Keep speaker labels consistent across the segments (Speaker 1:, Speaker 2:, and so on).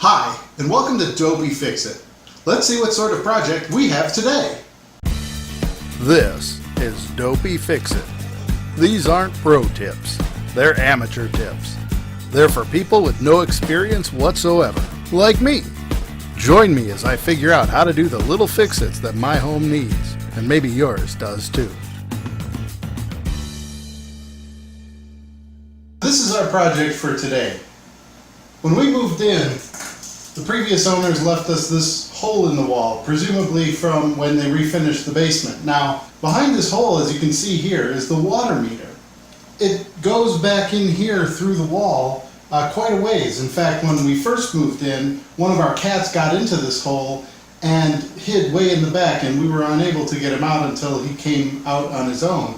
Speaker 1: Hi, and welcome to Dopey Fix It. Let's see what sort of project we have today.
Speaker 2: This is Dopey Fix It. These aren't pro tips, they're amateur tips. They're for people with no experience whatsoever, like me. Join me as I figure out how to do the little fix-its that my home needs, and maybe yours does too.
Speaker 1: This is our project for today. When we moved in, the previous owners left us this hole in the wall, presumably from when they refinished the basement. Now, behind this hole, as you can see here, is the water meter. It goes back in here through the wall quite a ways. In fact, when we first moved in, one of our cats got into this hole and hid way in the back, and we were unable to get him out until he came out on his own.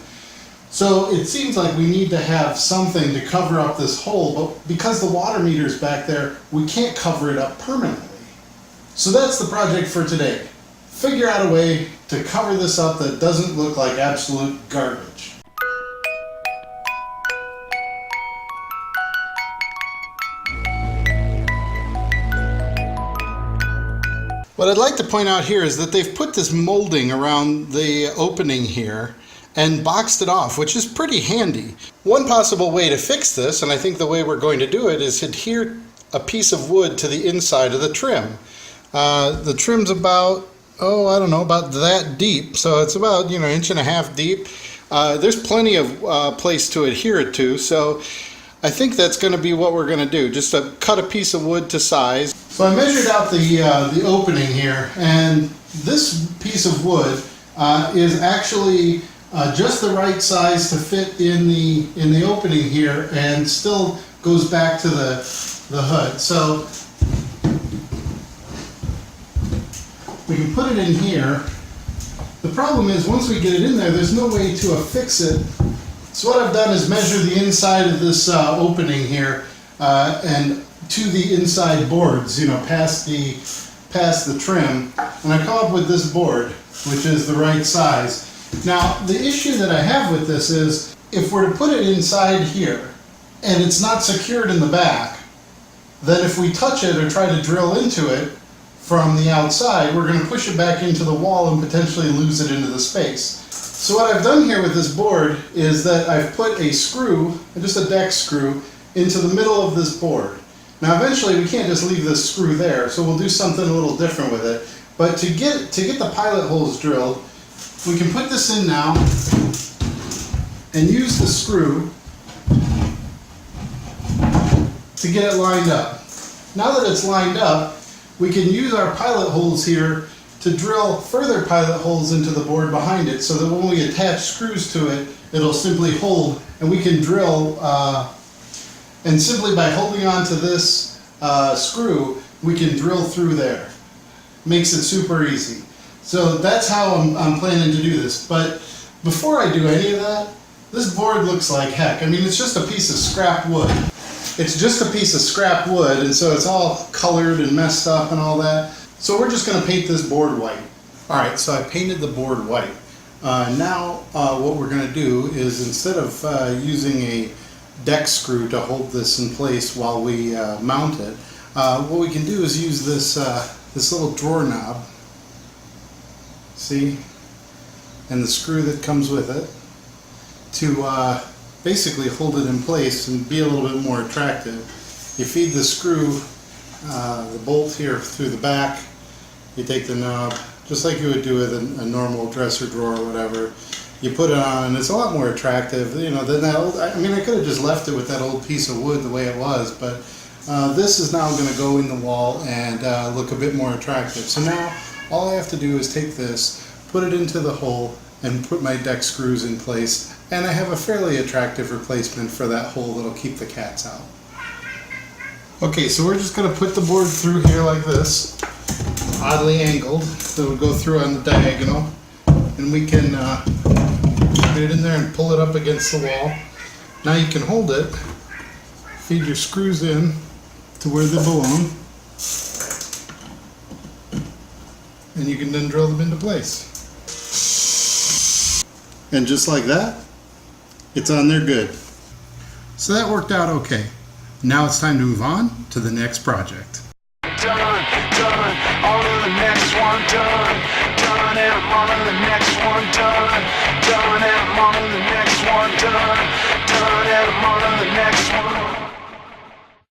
Speaker 1: So it seems like we need to have something to cover up this hole, but because the water meter's back there, we can't cover it up permanently. So that's the project for today. Figure out a way to cover this up that doesn't look like absolute garbage. What I'd like to point out here is that they've put this molding around the opening here and boxed it off, which is pretty handy. One possible way to fix this, and I think the way we're going to do it, is adhere a piece of wood to the inside of the trim. The trim's about, about that deep, so it's about, inch and a half deep. There's plenty of place to adhere it to, so I think that's going to be what we're going to do, just cut a piece of wood to size. So I measured out the opening here, and this piece of wood is actually just the right size to fit in the opening here, and still goes back to the hood. So we can put it in here. The problem is, once we get it in there, there's no way to affix it. So what I've done is measure the inside of this opening here and to the inside boards, past the trim, and I come up with this board, which is the right size. Now, the issue that I have with this is, if we're to put it inside here and it's not secured in the back, then if we touch it or try to drill into it from the outside, we're going to push it back into the wall and potentially lose it into the space. So what I've done here with this board is that I've put a screw, just a deck screw, into the middle of this board. Now eventually we can't just leave this screw there, so we'll do something a little different with it. But to get the pilot holes drilled, we can put this in now and use the screw to get it lined up. Now that it's lined up, we can use our pilot holes here to drill further pilot holes into the board behind it, so that when we attach screws to it, it'll simply hold, and we can drill, and simply by holding on to this screw, we can drill through there. Makes it super easy. So that's how I'm planning to do this. But before I do any of that, this board looks like heck. I mean, it's just a piece of scrap wood. It's just a piece of scrap wood, and so it's all colored and messed up and all that. So we're just going to paint this board white. Alright, so I painted the board white. Now what we're going to do is, instead of using a deck screw to hold this in place while we mount it, what we can do is use this little drawer knob. See? And the screw that comes with it to basically hold it in place and be a little bit more attractive. You feed the screw, the bolt here through the back, you take the knob, just like you would do with a normal dresser drawer or whatever. You put it on, and it's a lot more attractive, than that old. I mean, I could have just left it with that old piece of wood the way it was, but this is now going to go in the wall and look a bit more attractive. So now all I have to do is take this, put it into the hole, and put my deck screws in place, and I have a fairly attractive replacement for that hole that'll keep the cats out. Okay, so we're just going to put the board through here like this, oddly angled, so it'll go through on the diagonal, and we can get it in there and pull it up against the wall. Now you can hold it, feed your screws in to where they belong, and you can then drill them into place. And just like that, it's on there good. So that worked out okay. Now it's time to move on to the next project.
Speaker 3: done, done. On to the next one, done, done. And I'm on to the next one,